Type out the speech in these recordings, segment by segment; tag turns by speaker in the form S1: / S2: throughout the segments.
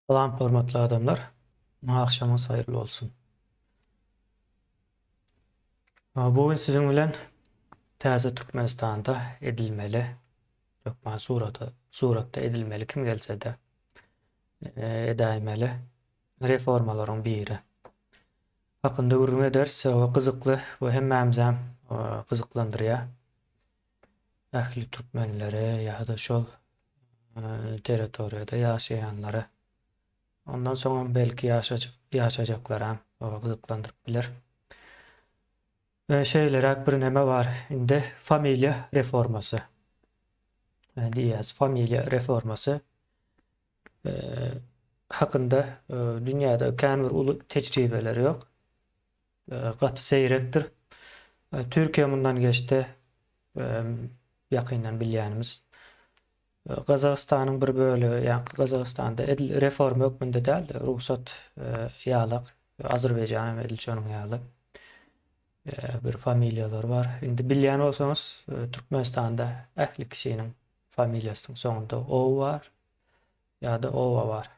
S1: Salam hormatly adamlar. Akşamınız hayırlı olsun. Bugün sizin bilen täze Türkmenistanda edilmeli, ýokma suratda edilmeli kim gelse de edäýmeli reformalaryň biri. Hakynda gurrun eders, o gyzykly we hemmämizi gyzyklandyrýar. Ähli türkmenleri ýa-da şol territoriýada ýaşaýanlary. Ondan soň belki ýaşajaklar hem gyzyklandyryp biler. Şeylerak bir näme bar. Indi familia reforması. Diýäs familia reforması hakynda dünýäde kän bir uly tejribeleri ýok. Gaty seyrekdir. Türkiýe mundan geçti. Ýakyndan bilýänimiz. Gazagystanyň bir bölegi, ýa-ni Gazagystanda edil reforma hökmünde däl de ruhsat ýalyk Azerbaýjanyň edilçiniň ýaly bir familiýalar bar. Indi bilýän bolsaňyz Türkmenistanda ähli kişiniň familiýasynyň soňunda o bar ýa-da owa bar.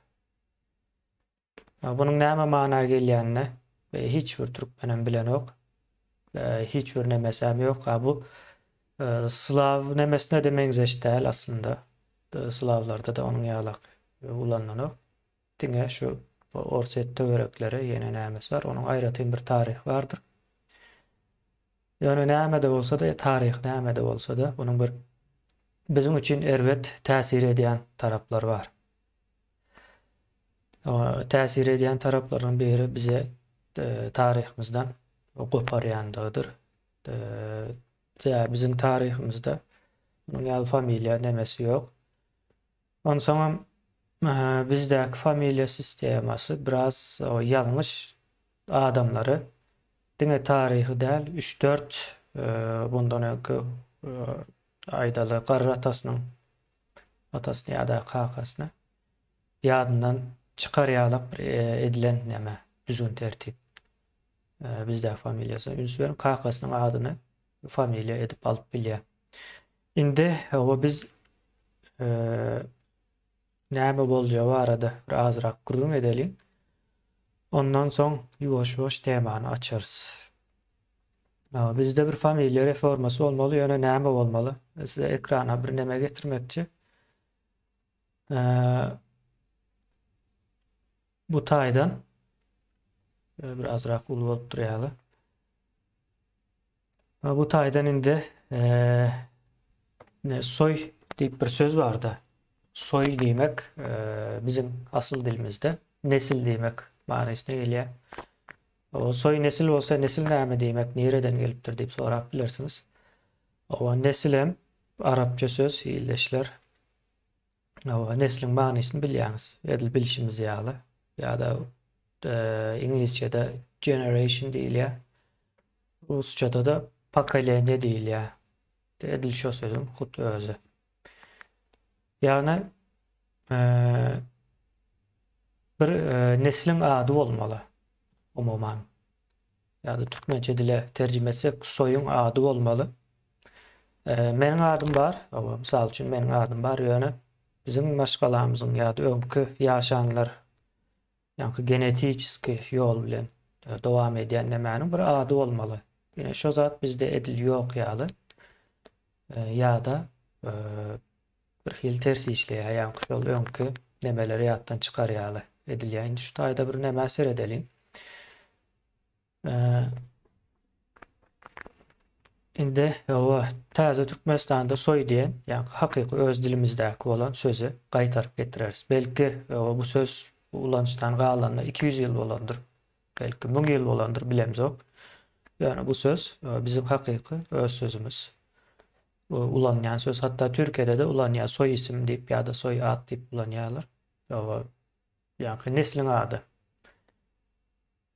S1: Bunyň näme mana gelýänini hiç bir türkmenem bilen ýok. Hiç bir nemesem ýok. Bu Slav nemesine demeňiz eşdäl aslında. Slavlarda da onuň ýalyk ulanlanyk. Diňe şu Orset töwerekleri ýene nämes bar. Onuň aýratyn bir tarih bardyr. Yani näme de bolsa da tarih näme de bolsa da bunun bir bizim için elbet täsir edýän taraplar bar. O täsir edýän taraplardan biri bize tarihimizden goparýandygydyr. Bizim tarihimizde bunun ýaly familia nemesi ýok. Ondan soň bizdäki familia sistemasy biraz ýalňyş adamlary diňe tarihi däl 3-4 bundan öňki aýdaly garry atasynyň ýa-da kakasyny ýadyndan çykarýalyp edilen näme düzgün tertip. Bizde familiýasy ünsüň kakasynyň adyny familia edip alyp bilýär. Indi o biz näme boljagy arada bir azrak gurrun edelim. Ondan soň ýuwaş-ýuwaş temany açarys. Bizde bir familia reformasy bolmaly, ýöne näme bolmaly? Size ekrana bir näme getirmekçi. Bu taýdan bir azrak uly bolup durýaly. Bu taýdan indi soy diýip bir söz bardy. Soy diýmek bizim asıl dilimizde nesil diýmek manasyna gelýär. O soy nesil bolsa nesil näme diýmek, nereden gelipdir diýip sorap bilersiňiz. O nesil hem arapça söz, ýyldaşlar. O neslin manasyny bilýäňiz. Edil bilişimiz ýaly. Ýa-da ingilisçede generation diýilýär. Rusçada da pokolenie diýilýär. Edil şo sözüm hut özü. Yani bir neslin ady bolmaly. Umuman. Ya da Türkmençe dile tercüme etsek soyun ady bolmaly. Meniň adym bar. Mysal üçin meniň adym bar ýöne bizim başgalarymyzyň ýa-da öňkü ýaşanlar ýa-ni genetiski ýol bilen dowam edýän nämäniň bir ady bolmaly. Ýene şo zat bizde edil ýok ýaly. Ýa-da bir hil ters işleýär, ýa-ni şol öňkü nämeleri ýatdan çykarýaly edilýär. Indi şu taýda bir näme seredelim. Indi o täze Türkmenistanda soy diýen, ýa-ni hakyky öz dilimizdäki bolan sözü gaýtaryp getireriz. Belki bu söz ulançdan galanyna 200 ýyl bolandyr. Belki 1000 ýyl bolandyr, bilemzok. Ýani bu söz bizim hakyky öz sözümüz. Ulanýan söz, hatta Türkiýede de ulanýan soy isim diýip ýa-da soy ad diýip ulanýarlar. Ýani neslin ady.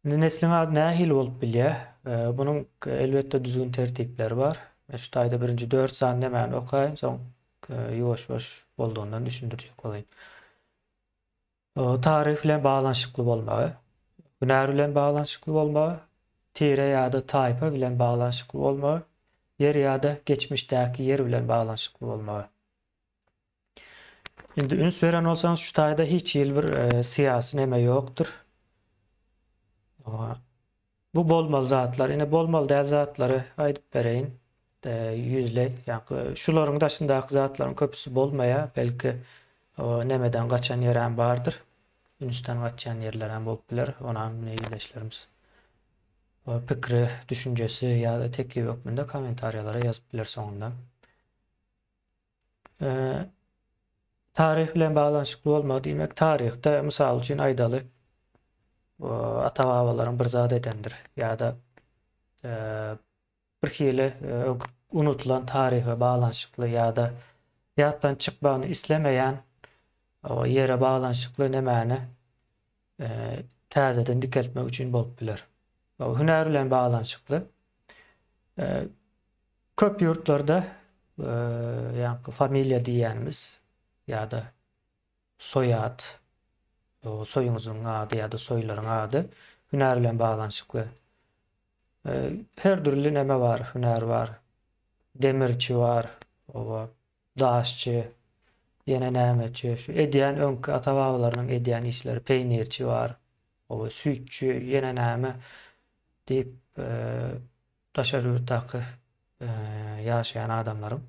S1: Neslin ady nähil bolup bilýär? Bunun elbetde düzgün tertipleri bar. Şu taýda birinji 4 san nämäni okaýyn, soň ýuwaş-ýuwaş bolduğundan düşündirjek bolayım. Tarih bilen baglanyşykly bolmagy, hünär bilen baglanyşykly bolmagy, tire ýa-da taýpa bilen baglanyşykly bolmagy, yer ýa-da geçmişdäki yer bilen baglanyşykly bolmagy. Şimdi üns veren olsanız şu tayda hiç yıl bir siyasi neme yoktur. Ama bu bolmal zatlar, yine bolmal değil zatları aydıp bereyin yüzle. Yani şuların daşındaki zatların köpüsü bolmaya belki o nemeden kaçan yeren vardır. Ünsüden kaçan yerler hem bolup biler. Ona neyleşlerimiz. O fikri, düşüncesi ya da teklif hükmünde komentaryalara yazıp bilir sonundan. Tarih bilen bağlanışıklı olmak demek, tarihte misal için aydalı ata-babaların bir zat edendir. Ya da e, bir hili unutulan tarihe bağlanışıklı ya da yattan çıkmanı islemeyen o yere bağlanışıklı nemeni e, təzeden dikeltmek için bolup bilir. O hüner bilen bağlanışıklı. E, Köp yurtlarda yani familya diýänimiz ya da soyad, o soyuňyzyň ady ya da soýlaryň ady hüner bilen bağlanışykly. Her türlü neme var, hüner var. Demirçi var, o daşçı, yine nämeçi, şu edýän öňkü ata-babalarynyň edýän işleri, peýnirçi var, o sütçü, yine näme diýip daşary ýurtdaky ýaşaýan adamlarym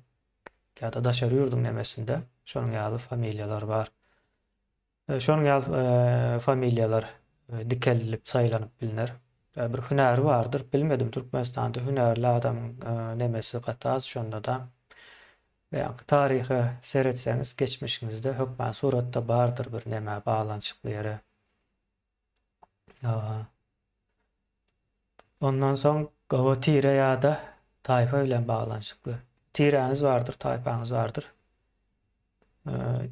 S1: ya da daşary ýurdun nemesinde şonuň ýaly familyalar var. Şonuň ýaly familyalar dikelilip saýlanyp bilinir. Bir hünäri vardır. Bilmedim, Türkmenistanda hünerli adamyň nemesi gata az şonda da. Veya tarihi seyretseniz geçmişinizde hökmen suratda bardır bir neme bağlanışıklı yere. Ondan soň o tire ya da tayfa bilen bağlanışıklı. Tireniz vardır, tayfanız vardır.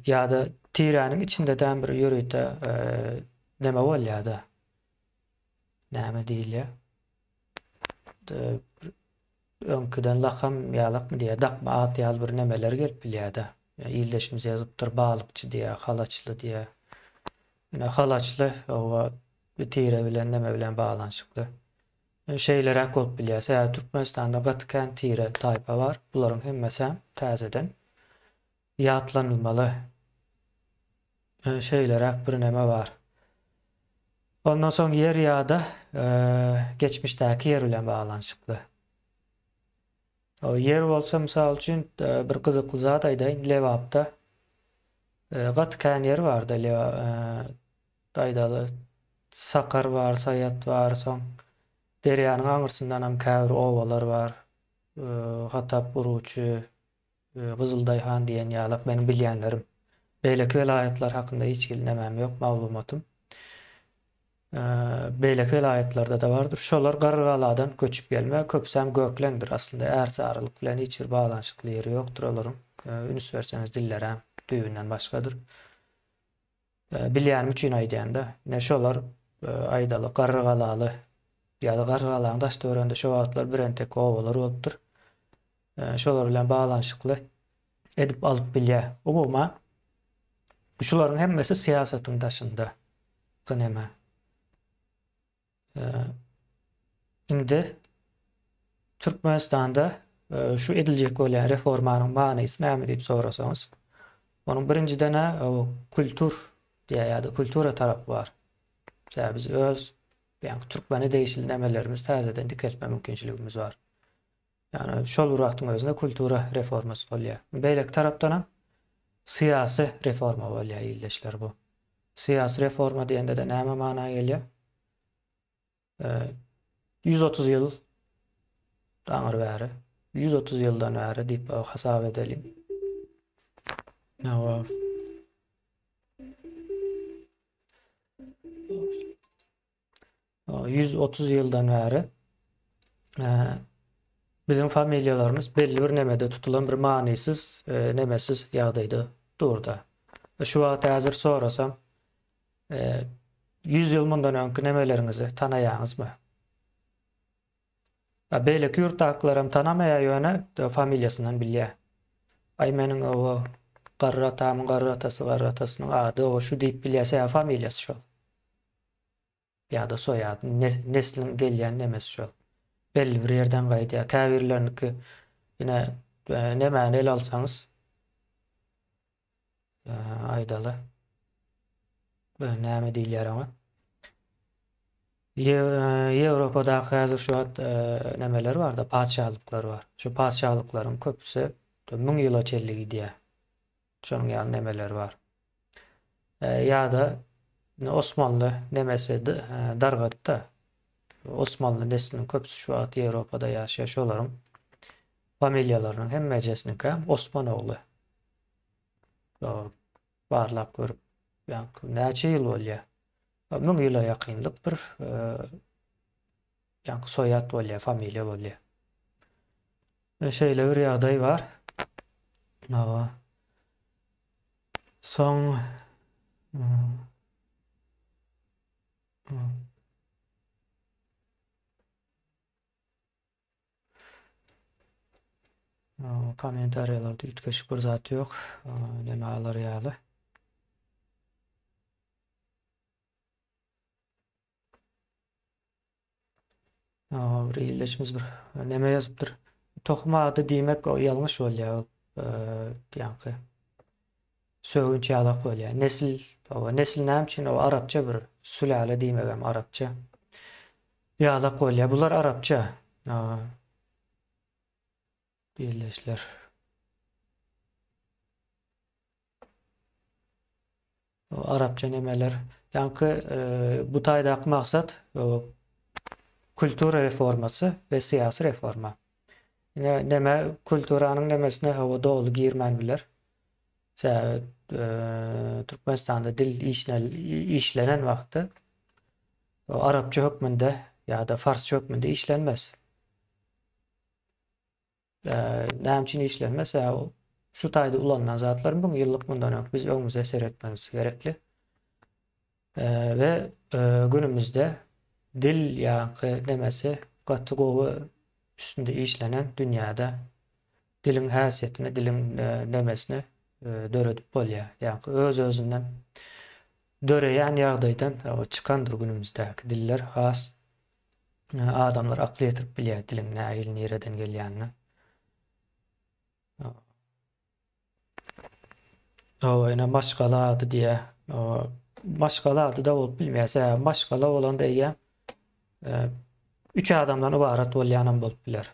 S1: Ya da tirenin içinde den bir yürüyde neme bol ya da näme diýilýär. Öňküden lakam ýalak mı diýe, dakma at ýaly bir nemeler gelip bilýär-de. Ýyldaşymyz ýazypdyr, balykçy diýe, halaçly diýe. Ýene halaçly o tire bilen neme bilen bağlanışykly. Şeýlere bolup bilýär. Türkmenistanda gatykän tire taýpa var. Bularyň hemmesi täzeden ýatlanylmaly. Şeýlere bir neme var. Ondan soň yer ýa-da geçmişdäki yer bilen bağlanışykly. O yer bolsa misal üçin bir gyzykly zat aýdaýyn, Lewapda gatykän yer bar-da, daýdaly Sakar var, Sayat var, soň derýanyň aňyrsyndan hem käbir owalar var. Hatap Buruçy, Gyzyldaýhan diýen ýaly benim bilýänlerim. Beýleki welaýatlar hakynda hiç nemem ýok, maglumatym. Beýleki welaýatlarda da bardyr. Şolar Garygaladan köçüp gelme, köpsem gökleňdir aslında. Ärsarlyk bilen hiç bir bağlanışykly ýeri ýokdur olaryň. Üns berseniz dillerem düýünden başgadyr. Bilýänim üçin aýdýanda, ne şolar aýdaly Garygalaly ya da Garygalaň daş döwründe şo wagtlar birentek owalar bolupdyr. Şolar bilen bağlanışykly edip alyp bilýär. Umuma şolaryň hemmesi siýasatyň daşynda. Gynema. Indi Türkmenistanda şu ediljek bolýan reformanyň manysy näme diýip sorasaňyz, onuň birinciden o kultur diýe ýa-da kultura tarapy bar. Ýa biz öz Türkmeni değişil nemelerimiz täzeden dikeltme mümkinçiligimiz var. Yani şol wagtyň özünde kultura reformasy bolýar. Beýlek tarapdan siyasi reforma bolýar ýyldaşlar bu. Siyasi reforma diýende de näme mana gelýär? 130 ýyl daňyr bäri, 130 ýyldan bäri diýip hasap edelim. 130 ýyldan bäri bizim familyalarymız belli bir nemede tutulan bir manysyz, nemesiz ýagdaýda durda. Şu wagt häzir sorasam 100 ýyl mundan öňkü nemelerinizi tanaýaňyzmy? Beýleki ýurtdakylarym tanamaýar ýöne familýasyndan bilýär. Ay meniň o garry atamyň garry atasynyň ady o şu diýip bilýärse familýasy şol. Ýa-da soýad, neslin gelýän nemesi şol. Belli bir ýerden gaýdýar. Käbirlerniki ýine nemeni el alsaňyz Aydalı. Näme diýilýär ama. Ýewropada häzir şu wagt nemeler bar da, padşahlyklar bar. Şu padşahlyklaryň köpüsi 1000 ýyla çelligi diýär. Şonuň ýaly nemeler bar. Ýa-da Osmanlı nemesi dargatda. Osmanlı nesliniň köpüsi şu wagt Ýewropada ýaşaýar. Şolaryň familiýalarynyň hemmejesiniňki Osman ogly. Barlap görüp, näçe ýyl bolýar? 1000 ýyla ýakynlyk bir soýat bolýar, familiýa bolýar. Şeýle bir ýagdaý bar. Soň kommentariýalarda ütkeşik bir zat ýok. Näme alar ýaly? Bir ýyldaşymyz bir näme ýazypdyr? Tokma ady diýmek ýalňyş bolýar. Ýa-ni sögünç ýalak bolýar. Nesil näme üçin arapça bir sülale diýmegem arapça. Ýalak bolýar. Bular arapça. Birleşler. Arapça nemeler. Bu taýdaky maksat kultura reformasy we syýasy reforma. Neme kulturanyň nemesine dogly girmän biler. Türkmenistanda dil işlenen wagty arapça hökmünde ýa-da farsça hökmünde işlenmez. Näme üçin işlenmez? Şu taýda ulanan zatlaryň 1000 ýyllyk mundan biz öňümizde eser etmemiz gerekli. Ve günümüzde dil nemesi gaty gowy üstünde işlenen dünýäde diliň häsiýetine, diliň nemesine döredip bolýar. Öz-özünden döreýän ýagdaýdan çykandyr günümüzdäki diller has. Adamlar akly ýetirip bilýär diliň näil nereden gelýänini. Ýa maşgala ady diýe. Maşgala ady da bolup bilmeýär. Maşgala bolanda ýa 3 adamdan ibarat bolýanan bolup biler.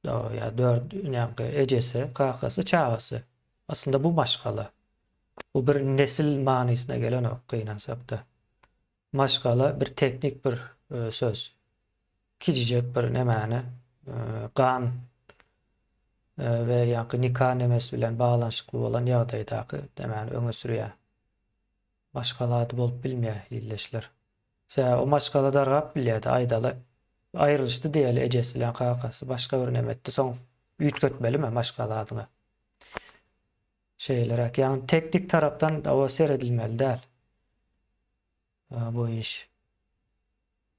S1: Ya 4 ejesi, kakasy, çağasy. Aslında bu maşgala. Bu bir nesil manysyna gelen gynansak-da. Maşgala bir teknik bir söz. Kicicek bir nemäni gan we nikah nemesi bilen baglanşykly bolan ýagdaýdaky demäni öňe sürýär. Maşgala ady bolup bilmeýär ýyldaşlar. O maşgala dargap bilýärdi aýdaly. Aýrylışdy diýeli ejesi bilen kakasy başga bir nemetdi. Soň üýtgetmelimi maşgala adyny? Şeýlerek, teknik tarapdan o seredilmeli däl. Bu iş.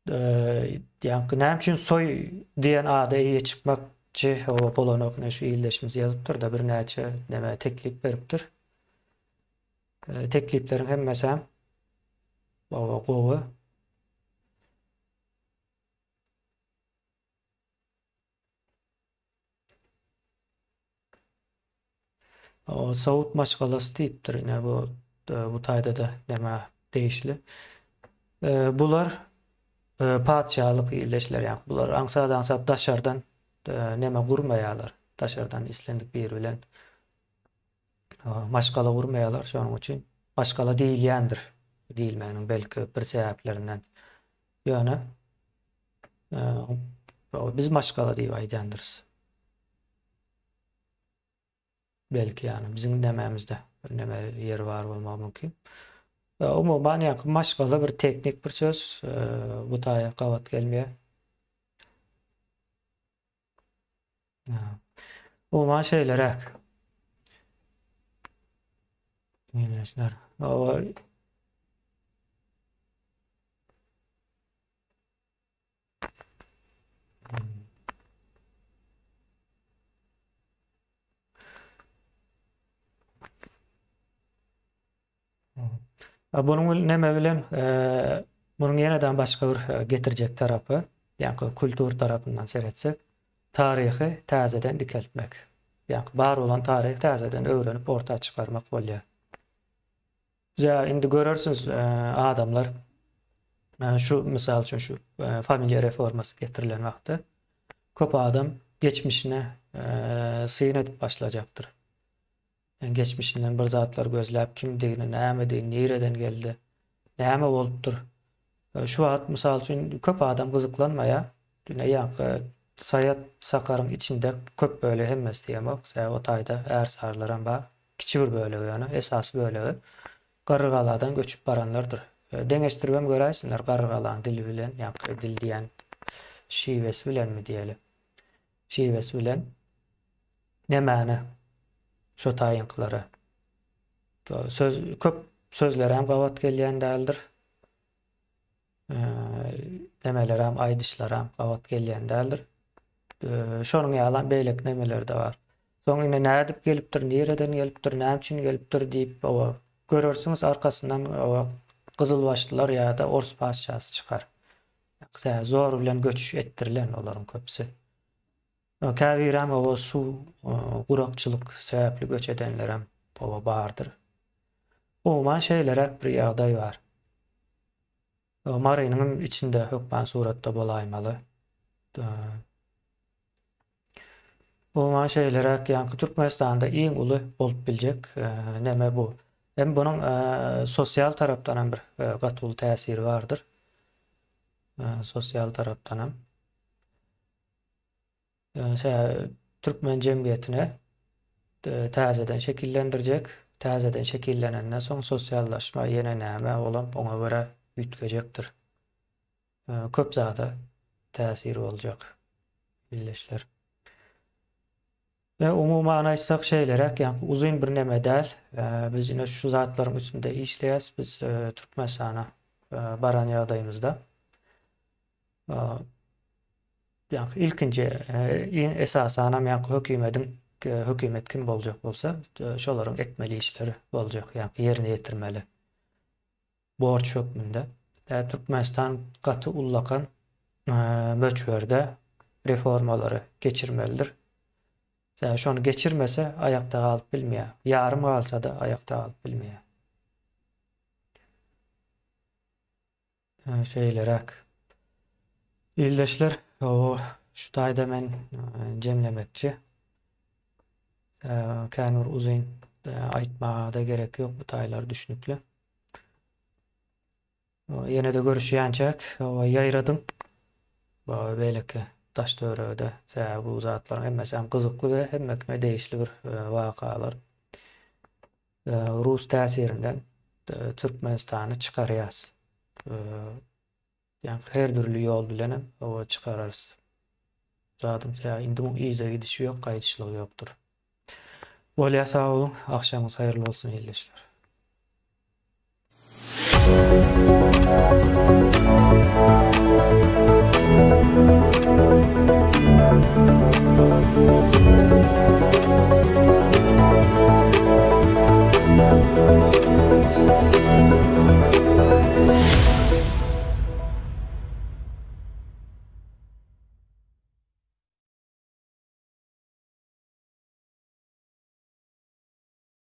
S1: Näme üçin soy diýen ady eýe çykmakçy bolan şu ýyldaşymyz ýazypdyr da bir näçe neme teklip beripdir. Teklipleriň hemmesi hem gowy. Sawut maşgalasy diýipdir. Bu taýda da näme değişli. Bular padşahlyk ýyldaşlar, bular aňsat daşardan näme gurmaýarlar. Daşardan islendik bir bilen maşgala gurmaýarlar. Şonuň üçin maşgala diýilýändir. Diýilmäniň belki bir sebäplerinden. Ýöne biz maşgala diýip aýdýandyrys. Belki bizim nememizde bir neme yeri var bolmagy mümkin. Umuman maşgala bir teknik bir söz. Bu taýa gawat gelmeýär. Umuman şeýlerek. Ýyldaşlar. Bunun neme bilen bunun ýene-de başga bir getirjek tarapy, kultur tarapyndan seretsek, taryhy täzeden dikeltmek. Yani bar olan tarihi täzeden öwrenip ortaya çıkarmak bolýar. Ya indi görürsüz adamlar şu misal üçün şu familia reforması getirilen wagtda köp adam geçmişine sığın edip başlayacaktır. Yani geçmişinden bir zatlar gözläp kimdigini, näme nereden geldi, näme bolupdyr. Şu wagt misal üçün köp adam gyzyklanmaýa, ýa Sayat Sakar'ın içinde köp böyle hemmes diýemek. O taýda är sarlaran bar. Kiçi bir bölegi ýani esasy bölegi Garrygaladan göçüp baranlardyr. Deňeşdirgem göräýsinler Garrygalan dili bilen, ýa dil diýen şiwesi bilen mi diýeli. Şiwesi bilen nämäni şo taýynklara. Söz köp sözler hem gawat gelýän däldir. Nemeler hem aýdyşlar hem gawat gelýän däldir. Şonuň ýalan beýlek nemeler de bar. Soňra nädip gelipdir, nereden gelipdir, näme üçin gelipdir diýip o görürsüňiz arkasyndan o gyzyl başlylar ýa-da Ors paşasy çykar. Zor bilen göç ettirilen olaryň köpüsi. Käbiram o su gurakçylyk sebäpli göç edenler hem o bardyr. Oman şeýlerek bir ýagdaý bar. Marynyň içinde hökmen suratda bolaýmaly. Oman şeýlerek ýa-ni Türkmenistanda iň uly bolup biljek näme bu. Hem bunun sosial tarapdan hem bir gaty uly täsiri bardyr. Sosial tarapdan hem Türkmen jemgyýetine täzeden şekillendirjek. Täzeden şekillenenden soň sosiallaşma ýene näme bolan oňa görä ütkejekdir. Köp zada täsiri boljak. Billeşler. Ve umuman aýtsak şeýlerek, ýani uzun bir näme däl. Biz ýene şu zatlaryň üstünde işleýäs. Biz Türkmenistana baran ýagdaýymyzda. Yani ilkinci esasanam ýa-ni hökümet kim boljak bolsa, şolaryň etmeli işleri boljak, ýa-ni ýerine ýetirmeli. Borç hökmünde. Türkmenistan gaty ullakan möçberde reformalary geçirmelidir. Şonu geçirmese ayakta kalıp bilmeýär. Yarım kalsa da ayakta kalıp bilmeýär. Şeýlerek. İldeşler, şu taýda men jemlemekçi. Känur uzun aýtmaga da gerek ýok, bu taýlar düşünükli. Ýene de görüşýänçek, ýaýradym. Beýleki taş döwregde bu zatlar hemmesi hem gyzykly we hemmekme değişli bir wakalar. Rus täsirinden Türkmenistany çykarýas. Yani her türlü ýol bilen o çykararys. Zaten indi bu iýze gidişi ýok, gaýdyşlygy ýokdur. Bolýa sag bolun, akşamyňyz haýyrly bolsun ýyldaşlar.